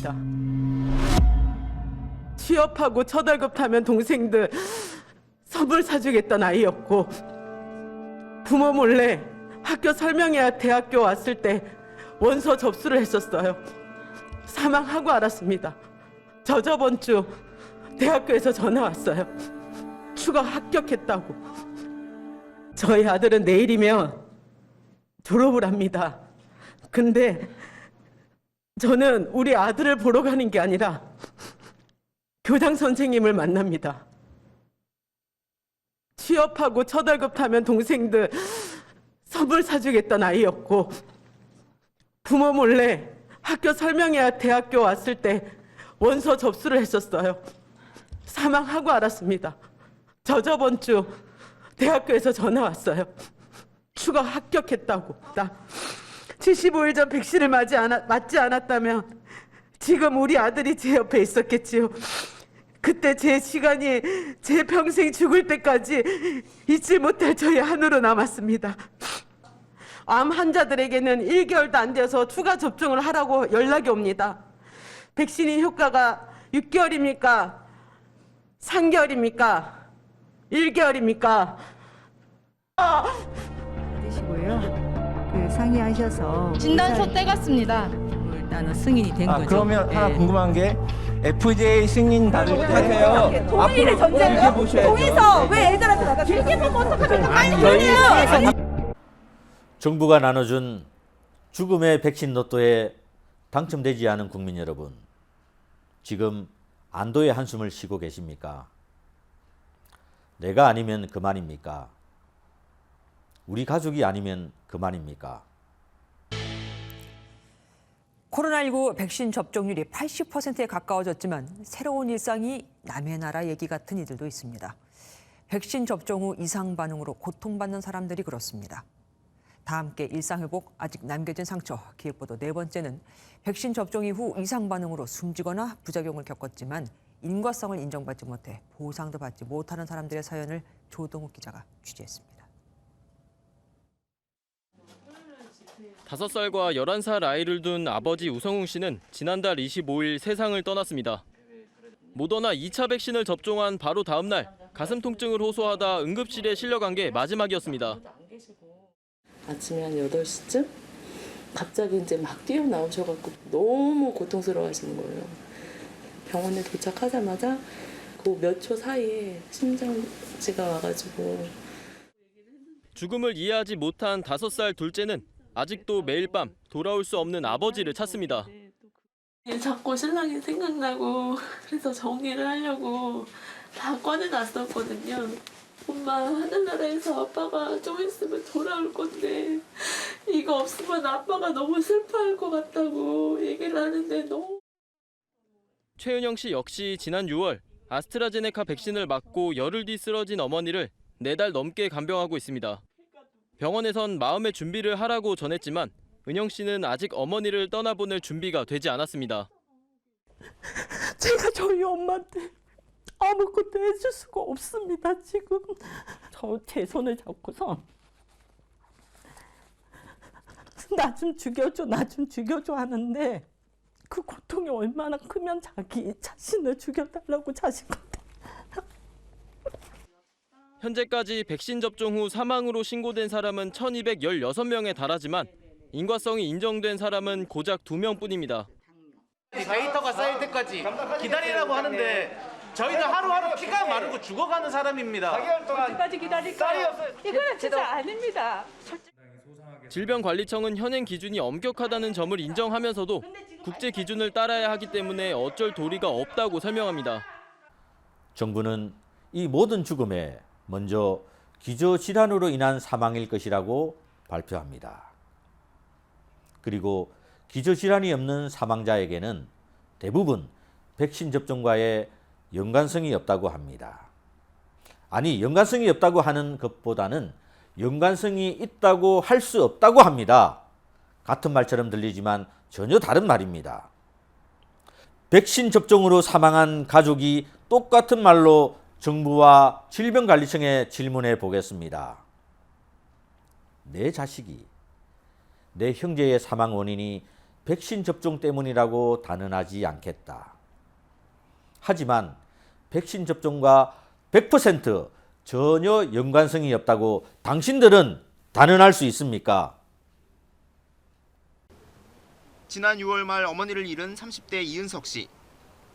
알았습니다. 취업하고 첫 월급 타면 동생들 선물 사주겠다는 아이였고, 부모 몰래 학교 설명회와 대학교 왔을 때 원서 접수를 했었어요. 사망하고 알았습니다. 저번 주 대학교에서 전화 왔어요. 추가 합격했다고. 저희 아들은 내일이면 졸업을 합니다. 근데 저는 우리 아들을 보러 가는 게 아니라 교장 선생님을 만납니다. 취업하고 첫 월급 타면 동생들 선물 사주겠다는 아이였고, 부모 몰래 학교 설명회와 대학교 왔을 때 원서 접수를 했었어요. 사망하고 알았습니다. 저번 주 대학교에서 전화 왔어요. 추가 합격했다고. 75일 전 백신을 맞지 않았다면 지금 우리 아들이 제 옆에 있었겠지요. 그때 제 시간이 제 평생 죽을 때까지 잊지 못할 저의 한으로 남았습니다. 암 환자들에게는 1개월도 안 돼서 추가 접종을 하라고 연락이 옵니다. 백신이 효과가 6개월입니까? 3개월입니까? 1개월입니까? 되시고요. 그 상의하셔서 진단서 떼갔습니다. 일단은 승인이 된 거죠. 그러면 하나 예. 궁금한 게 FJ 승인 받을 때 하세요. 동의를 전제로요? 동의서 왜 애들한테 나가? 길게 보고 어떡하면 빨리 보내요. 정부가 나눠준 죽음의 백신 로또에 당첨되지 않은 국민 여러분, 지금 안도의 한숨을 쉬고 계십니까? 내가 아니면 그만입니까? 우리 가족이 아니면 그만입니까? 코로나19 백신 접종률이 80%에 가까워졌지만 새로운 일상이 남의 나라 얘기 같은 이들도 있습니다. 백신 접종 후 이상 반응으로 고통받는 사람들이 그렇습니다. 다 함께 일상회복, 아직 남겨진 상처, 기획보도 네 번째는 백신 접종 이후 이상 반응으로 숨지거나 부작용을 겪었지만 인과성을 인정받지 못해 보상도 받지 못하는 사람들의 사연을 조동욱 기자가 취재했습니다. 5살과 11살 아이를 둔 아버지 우성웅 씨는 지난달 25일 세상을 떠났습니다. 모더나 2차 백신을 접종한 바로 다음 날 가슴 통증을 호소하다 응급실에 실려간 게 마지막이었습니다. 아침에 한 8시쯤 갑자기 이제 막 뛰어나오셔갖고 너무 고통스러워하시는 거예요. 병원에 도착하자마자 그 몇 초 사이에 심장지가 와가지고. 죽음을 이해하지 못한 5살 둘째는 아직도 매일 밤 돌아올 수 없는 아버지를 찾습니다. 자꾸 신랑이 생각나고 그래서 정리를 하려고 다 꺼내놨었거든요. 엄마, 하늘나라에서 아빠가 좀 있으면 돌아올 건데 이거 없으면 아빠가 너무 슬퍼할 것 같다고 얘기를 하는데 너무. 최은영 씨 역시 지난 6월 아스트라제네카 백신을 맞고 열흘 뒤 쓰러진 어머니를 4달 넘게 간병하고 있습니다. 병원에선 마음의 준비를 하라고 전했지만 은영 씨는 아직 어머니를 떠나보낼 준비가 되지 않았습니다. 제가 저희 엄마한테 아무것도 해줄 수가 없습니다. 지금 제 손을 잡고서 나 좀 죽여줘, 나 좀 죽여줘 하는데 그 고통이 얼마나 크면 자기 자신을 죽여달라고 자신한테. 현재까지 백신 접종 후 사망으로 신고된 사람은 1,216명에 달하지만 인과성이 인정된 사람은 고작 2명뿐입니다. 데이터가 쌓일 때까지 기다리라고 하는데 저희도 하루하루 피가 마르고 죽어가는 사람입니다. 4개월 동안 어디까지 기다릴까요? 이거는 진짜 아닙니다. 질병관리청은 현행 기준이 엄격하다는 점을 인정하면서도 국제 기준을 따라야 하기 때문에 어쩔 도리가 없다고 설명합니다. 정부는 이 모든 죽음에 먼저 기저질환으로 인한 사망일 것이라고 발표합니다. 그리고 기저질환이 없는 사망자에게는 대부분 백신 접종과의 연관성이 없다고 합니다. 아니, 연관성이 없다고 하는 것보다는 연관성이 있다고 할 수 없다고 합니다. 같은 말처럼 들리지만 전혀 다른 말입니다. 백신 접종으로 사망한 가족이 똑같은 말로 정부와 질병관리청에 질문해 보겠습니다. 내 자식이, 내 형제의 사망 원인이 백신 접종 때문이라고 단언하지 않겠다. 하지만 백신 접종과 100% 전혀 연관성이 없다고 당신들은 단언할 수 있습니까? 지난 6월 말 어머니를 잃은 30대 이은석 씨.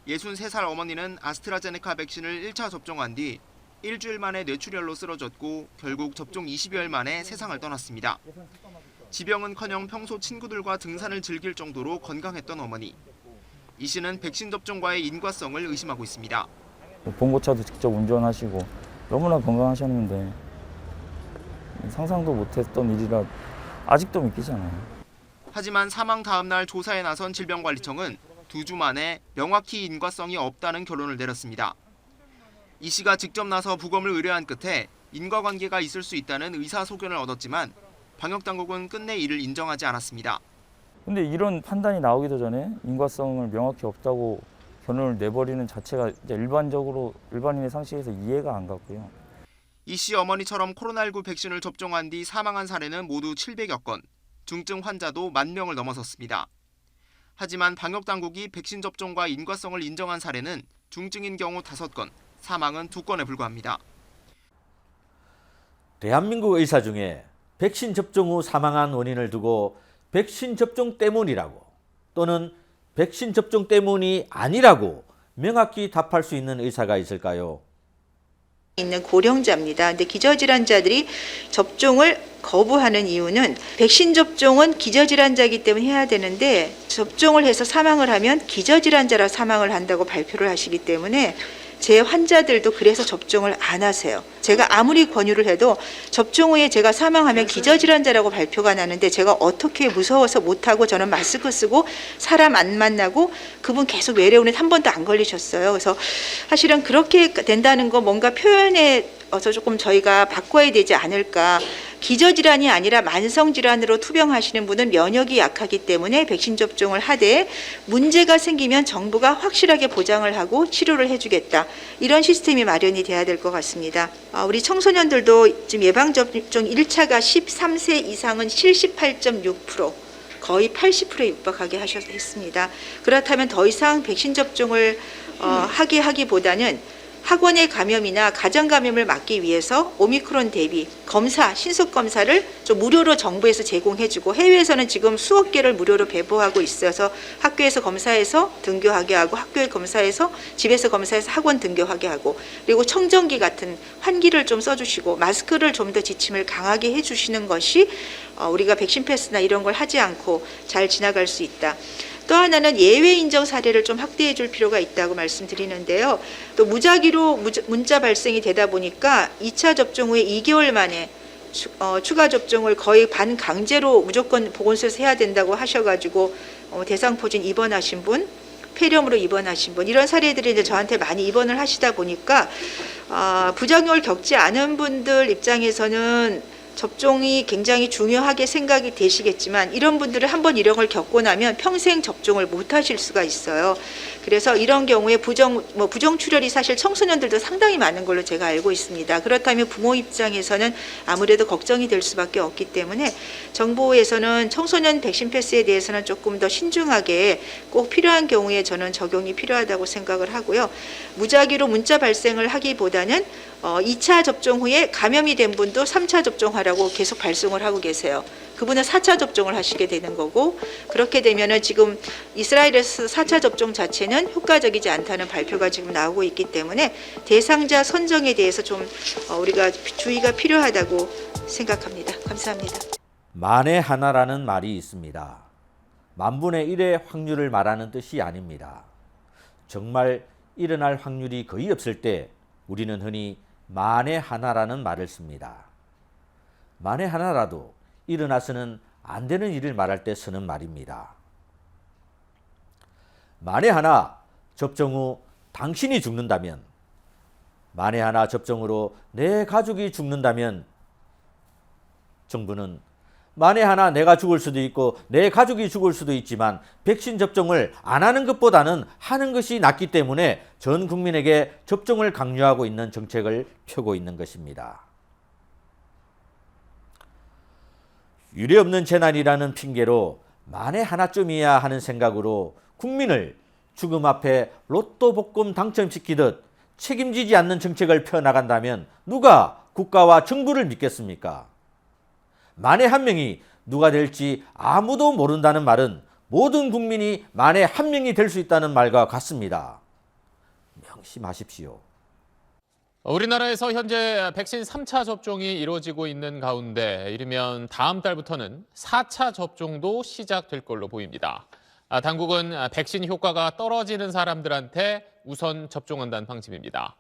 63살 어머니는 아스트라제네카 백신을 1차 접종한 뒤 일주일 만에 뇌출혈로 쓰러졌고 결국 접종 20여일 만에 세상을 떠났습니다. 지병은커녕 평소 친구들과 등산을 즐길 정도로 건강했던 어머니. 이 씨는 백신 접종과의 인과성을 의심하고 있습니다. 봉고차도 직접 운전하시고 너무나 건강하셨는데 상상도 못했던 일이라 아직도 믿기지 않아요. 하지만 사망 다음 날 조사에 나선 질병관리청은 2주 만에 명확히 인과성이 없다는 결론을 내렸습니다. 이 씨가 직접 나서 부검을 의뢰한 끝에 인과관계가 있을 수 있다는 의사소견을 얻었지만 방역당국은 끝내 이를 인정하지 않았습니다. 근데 이런 판단이 나오기도 전에 인과성을 명확히 없다고 결론을 내버리는 자체가 이제 일반인의 상식에서 이해가 안 갔고요. 이 씨 어머니처럼 코로나19 백신을 접종한 뒤 사망한 사례는 모두 700여 건, 중증 환자도 10,000명을 넘어섰습니다. 하지만 방역당국이 백신 접종과 인과성을 인정한 사례는 중증인 경우 5건, 사망은 2건에 불과합니다. 대한민국 의사 중에 백신 접종 후 사망한 원인을 두고 백신 접종 때문이라고 또는 백신 접종 때문이 아니라고 명확히 답할 수 있는 의사가 있을까요? 있는 고령자입니다. 근데 기저질환자들이 접종을 거부하는 이유는 백신 접종은 기저질환자이기 때문에 해야 되는데 접종을 해서 사망을 하면 기저질환자라 사망을 한다고 발표를 하시기 때문에 제 환자들도 그래서 접종을 안 하세요. 제가 아무리 권유를 해도 접종 후에 제가 사망하면 기저질환자라고 발표가 나는데 제가 어떻게 무서워서 못하고 저는 마스크 쓰고 사람 안 만나고 그분 계속 외래오는 한 번도 안 걸리셨어요. 그래서 사실은 그렇게 된다는 거 뭔가 표현에 어서 조금 저희가 바꿔야 되지 않을까. 기저질환이 아니라 만성질환으로 투병하시는 분은 면역이 약하기 때문에 백신 접종을 하되 문제가 생기면 정부가 확실하게 보장을 하고 치료를 해주겠다. 이런 시스템이 마련이 돼야 될 것 같습니다. 우리 청소년들도 지금 예방접종 1차가 13세 이상은 78.6%, 거의 80%에 육박하게 했습니다. 그렇다면 더 이상 백신 접종을 하기보다는 학원의 감염이나 가정 감염을 막기 위해서 오미크론 대비 검사, 신속 검사를 좀 무료로 정부에서 제공해주고 해외에서는 지금 수억 개를 무료로 배부하고 있어서 학교에서 검사해서 등교하게 하고 학교에 검사해서 집에서 검사해서 학원 등교하게 하고 그리고 청정기 같은 환기를 좀 써주시고 마스크를 좀 더 지침을 강하게 해주시는 것이 우리가 백신 패스나 이런 걸 하지 않고 잘 지나갈 수 있다. 또 하나는 예외 인정 사례를 좀 확대해 줄 필요가 있다고 말씀드리는데요. 또 무작위로 문자 발생이 되다 보니까 2차 접종 후에 2개월 만에 추가 접종을 거의 반강제로 무조건 보건소에서 해야 된다고 하셔가지고 대상포진 입원하신 분, 폐렴으로 입원하신 분 이런 사례들이 이제 저한테 많이 입원을 하시다 보니까 부작용을 겪지 않은 분들 입장에서는 접종이 굉장히 중요하게 생각이 되시겠지만 이런 분들은 한번 이런 걸 겪고 나면 평생 접종을 못 하실 수가 있어요. 그래서 이런 경우에 부정 출혈이 사실 청소년들도 상당히 많은 걸로 제가 알고 있습니다. 그렇다면 부모 입장에서는 아무래도 걱정이 될 수밖에 없기 때문에 정부에서는 청소년 백신 패스에 대해서는 조금 더 신중하게 꼭 필요한 경우에 저는 적용이 필요하다고 생각을 하고요. 무작위로 문자 발생을 하기보다는 2차 접종 후에 감염이 된 분도 3차 접종하라고 계속 발송을 하고 계세요. 그분은 4차 접종을 하시게 되는 거고 그렇게 되면은 지금 이스라엘에서 4차 접종 자체는 효과적이지 않다는 발표가 지금 나오고 있기 때문에 대상자 선정에 대해서 좀 우리가 주의가 필요하다고 생각합니다. 감사합니다. 만에 하나라는 말이 있습니다. 만분의 1의 확률을 말하는 뜻이 아닙니다. 정말 일어날 확률이 거의 없을 때 우리는 흔히 만에 하나라는 말을 씁니다. 만에 하나라도 일어나서는 안 되는 일을 말할 때 쓰는 말입니다. 만에 하나 접종 후 당신이 죽는다면, 만에 하나 접종으로 내 가족이 죽는다면 정부는 만에 하나 내가 죽을 수도 있고 내 가족이 죽을 수도 있지만 백신 접종을 안 하는 것보다는 하는 것이 낫기 때문에 전 국민에게 접종을 강요하고 있는 정책을 펴고 있는 것입니다. 유례없는 재난이라는 핑계로 만에 하나쯤이야 하는 생각으로 국민을 죽음 앞에 로또 복권 당첨시키듯 책임지지 않는 정책을 펴나간다면 누가 국가와 정부를 믿겠습니까? 만에 한 명이 누가 될지 아무도 모른다는 말은 모든 국민이 만에 한 명이 될 수 있다는 말과 같습니다. 명심하십시오. 우리나라에서 현재 백신 3차 접종이 이루어지고 있는 가운데 이르면 다음 달부터는 4차 접종도 시작될 걸로 보입니다. 당국은 백신 효과가 떨어지는 사람들한테 우선 접종한다는 방침입니다.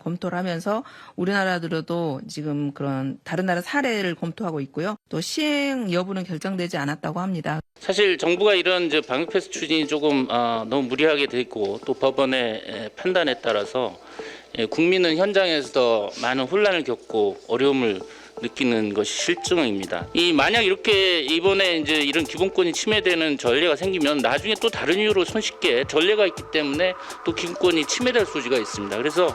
검토를 하면서 우리나라들도 지금 그런 다른 나라 사례를 검토하고 있고요. 또 시행 여부는 결정되지 않았다고 합니다. 사실 정부가 이런 방역 패스 추진이 조금 너무 무리하게 돼 있고 또 법원의 판단에 따라서 국민은 현장에서 많은 혼란을 겪고 어려움을 느끼는 것이 실증입니다. 만약 이렇게 이번에 이제 이런 기본권이 침해되는 전례가 생기면 나중에 또 다른 이유로 손쉽게 전례가 있기 때문에 또 기본권이 침해될 소지가 있습니다. 그래서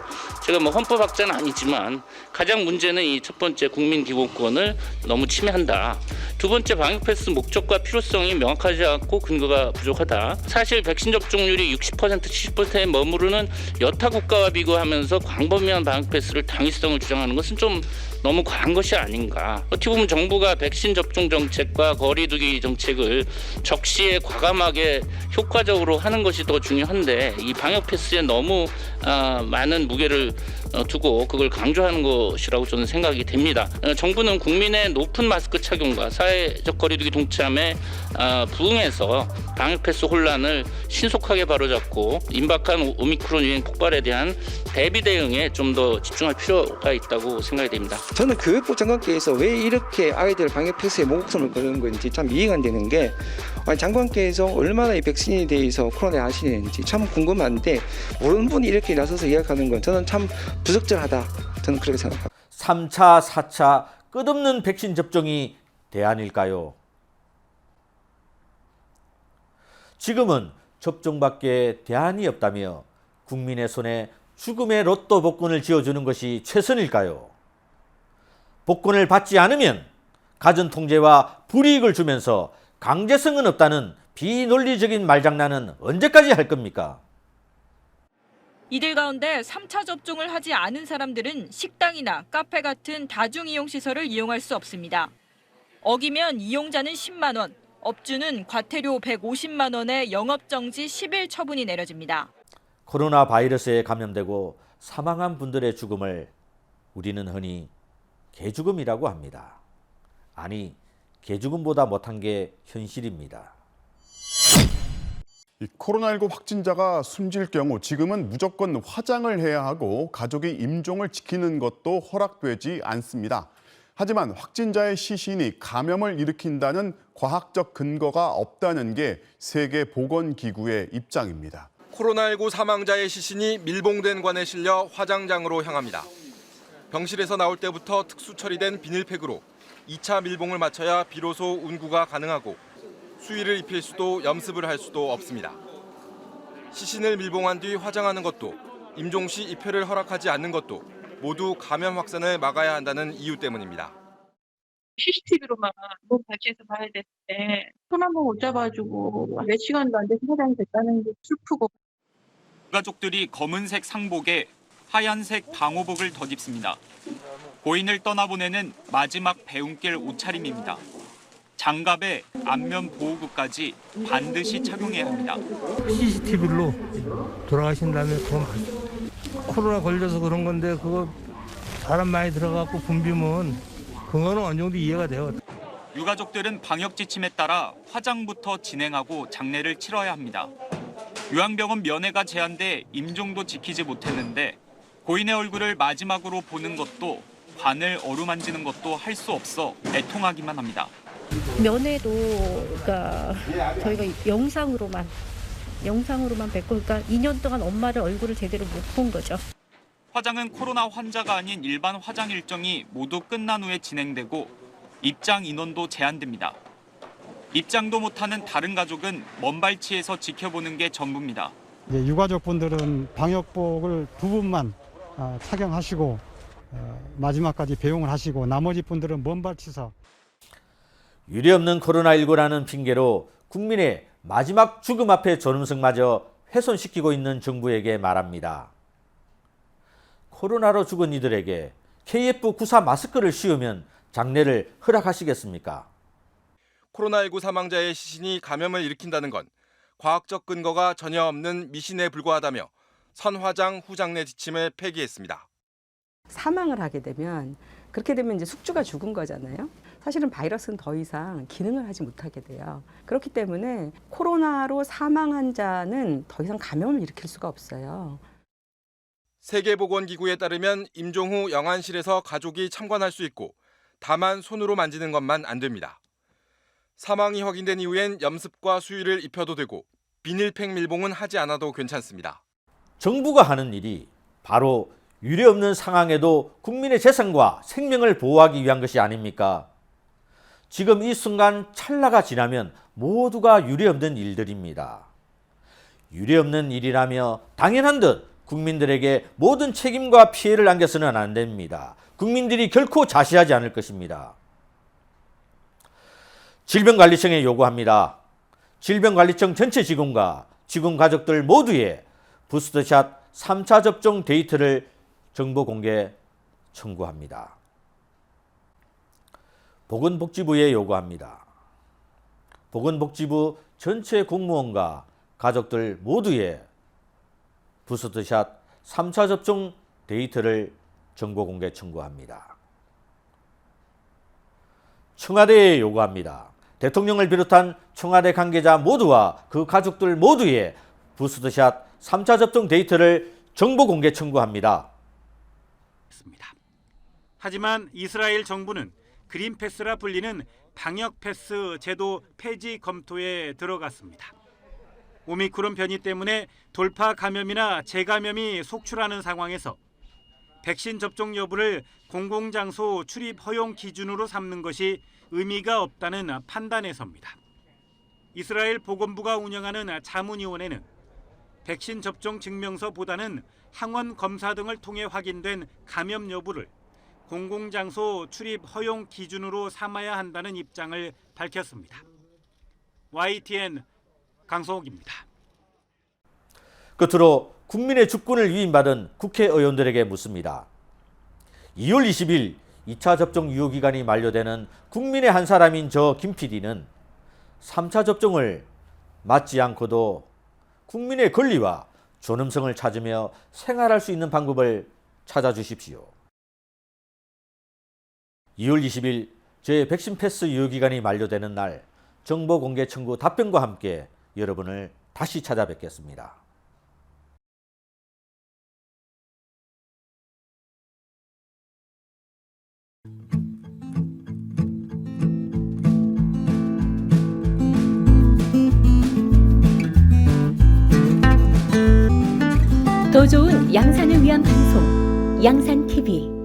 제가 헌법학자는 아니지만 가장 문제는 이 첫 번째 국민 기본권을 너무 침해한다. 두 번째 방역 패스 목적과 필요성이 명확하지 않고 근거가 부족하다. 사실 백신 접종률이 60% 70%에 머무르는 여타 국가와 비교하면서 광범위한 방역 패스를 당위성을 주장하는 것은 좀 너무 과한 것이 아닌가. 어떻게 보면 정부가 백신 접종 정책과 거리 두기 정책을 적시에 과감하게 효과적으로 하는 것이 더 중요한데 이 방역 패스에 너무 많은 무게를 두고 그걸 강조하는 것이라고 저는 생각이 됩니다. 정부는 국민의 높은 마스크 착용과 사회적 거리두기 동참에 부응해서 방역 패스 혼란을 신속하게 바로잡고 임박한 오미크론 유행 폭발에 대한 대비 대응에 좀 더 집중할 필요가 있다고 생각이 됩니다. 저는 교육부 장관께서 왜 이렇게 아이들 방역 패스에 목숨을 거는 건지 참 이해가 안 되는 게 장관께서 얼마나 이 백신에 대해서 코로나에 아시는지 참 궁금한데 모르는 분이 이렇게 나서서 이야기하는 건 저는 참 부적절하다. 저는 그렇게 생각합니다. 3차, 4차 끝없는 백신 접종이 대안일까요? 지금은 접종밖에 대안이 없다며 국민의 손에 죽음의 로또 복권을 쥐어주는 것이 최선일까요? 복권을 받지 않으면 가전 통제와 불이익을 주면서 강제성은 없다는 비논리적인 말장난은 언제까지 할 겁니까? 이들 가운데 3차 접종을 하지 않은 사람들은 식당이나 카페 같은 다중이용시설을 이용할 수 없습니다. 어기면 이용자는 10만 원, 업주는 과태료 150만 원에 영업정지 10일 처분이 내려집니다. 코로나 바이러스에 감염되고 사망한 분들의 죽음을 우리는 흔히 개죽음이라고 합니다. 아니, 개죽음보다 못한 게 현실입니다. 이 코로나19 확진자가 숨질 경우 지금은 무조건 화장을 해야 하고 가족이 임종을 지키는 것도 허락되지 않습니다. 하지만 확진자의 시신이 감염을 일으킨다는 과학적 근거가 없다는 게 세계보건기구의 입장입니다. 코로나19 사망자의 시신이 밀봉된 관에 실려 화장장으로 향합니다. 병실에서 나올 때부터 특수 처리된 비닐팩으로 2차 밀봉을 마쳐야 비로소 운구가 가능하고 수의를 입힐 수도 염습을 할 수도 없습니다. 시신을 밀봉한 뒤 화장하는 것도 임종 시 입회를 허락하지 않는 것도 모두 감염 확산을 막아야 한다는 이유 때문입니다. CCTV로만 몸 발치해서 봐야 될 때 손 한 번 못 잡아주고 몇 시간도 안 돼서 화장이 됐다는 게 슬프고. 가족들이 검은색 상복에 하얀색 방호복을 덧입습니다. 고인을 떠나보내는 마지막 배웅길 옷차림입니다. 장갑에 안면 보호구까지 반드시 착용해야 합니다. CCTV로 돌아가신다면 그건 코로나 걸려서 그런 건데 그거 사람 많이 들어가고 붐비면 그거는 어느 정도 이해가 돼요. 유가족들은 방역 지침에 따라 화장부터 진행하고 장례를 치러야 합니다. 요양병원 면회가 제한돼 임종도 지키지 못했는데 고인의 얼굴을 마지막으로 보는 것도 관을 어루만지는 것도 할 수 없어 애통하기만 합니다. 면회도 그러니까 저희가 영상으로만 뵙고 그러니까 2년 동안 엄마를 얼굴을 제대로 못 본 거죠. 화장은 코로나 환자가 아닌 일반 화장 일정이 모두 끝난 후에 진행되고 입장 인원도 제한됩니다. 입장도 못하는 다른 가족은 먼발치에서 지켜보는 게 전부입니다. 유가족분들은 방역복을 두 분만 착용하시고 마지막까지 배웅을 하시고 나머지 분들은 먼발치서 유례없는 코로나19라는 핑계로 국민의 마지막 죽음 앞에 존엄성마저 훼손시키고 있는 정부에게 말합니다. 코로나로 죽은 이들에게 KF94 마스크를 씌우면 장례를 허락하시겠습니까? 코로나19 사망자의 시신이 감염을 일으킨다는 건 과학적 근거가 전혀 없는 미신에 불과하다며 선 화장 후 장례 지침을 폐기했습니다. 사망을 하게 되면 그렇게 되면 이제 숙주가 죽은 거잖아요. 사실은 바이러스는 더 이상 기능을 하지 못하게 돼요. 그렇기 때문에 코로나로 사망한 자는 더 이상 감염을 일으킬 수가 없어요. 세계보건기구에 따르면 임종 후 영안실에서 가족이 참관할 수 있고 다만 손으로 만지는 것만 안 됩니다. 사망이 확인된 이후엔 염습과 수의를 입혀도 되고 비닐팩 밀봉은 하지 않아도 괜찮습니다. 정부가 하는 일이 바로 유례없는 상황에도 국민의 재산과 생명을 보호하기 위한 것이 아닙니까? 지금 이 순간 찰나가 지나면 모두가 유례없는 일들입니다. 유례없는 일이라며 당연한 듯 국민들에게 모든 책임과 피해를 안겨서는 안 됩니다. 국민들이 결코 자시하지 않을 것입니다. 질병관리청에 요구합니다. 질병관리청 전체 직원과 직원 가족들 모두의 부스터샷 3차 접종 데이터를 정보 공개 청구합니다. 보건복지부에 요구합니다. 보건복지부 전체 공무원과 가족들 모두의 부스터샷 3차 접종 데이터를 정보 공개 청구합니다. 청와대에 요구합니다. 대통령을 비롯한 청와대 관계자 모두와 그 가족들 모두의 부스터샷 3차 접종 데이터를 정보 공개 청구합니다. 하지만 이스라엘 정부는 그린패스라 불리는 방역패스 제도 폐지 검토에 들어갔습니다. 오미크론 변이 때문에 돌파 감염이나 재감염이 속출하는 상황에서 백신 접종 여부를 공공장소 출입 허용 기준으로 삼는 것이 의미가 없다는 판단에서입니다. 이스라엘 보건부가 운영하는 자문위원회는 백신 접종 증명서보다는 항원 검사 등을 통해 확인된 감염 여부를 공공장소 출입 허용 기준으로 삼아야 한다는 입장을 밝혔습니다. YTN 강성욱입니다. 끝으로 국민의 주권을 위임받은 국회의원들에게 묻습니다. 2월 20일 2차 접종 유효기간이 만료되는 국민의 한 사람인 저 김 PD는 3차 접종을 맞지 않고도 국민의 권리와 존엄성을 찾으며 생활할 수 있는 방법을 찾아주십시오. 2월 20일 저의 백신 패스 유효기간이 만료되는 날 정보 공개 청구 답변과 함께 여러분을 다시 찾아뵙겠습니다. 더 좋은 양산을 위한 방송 양산TV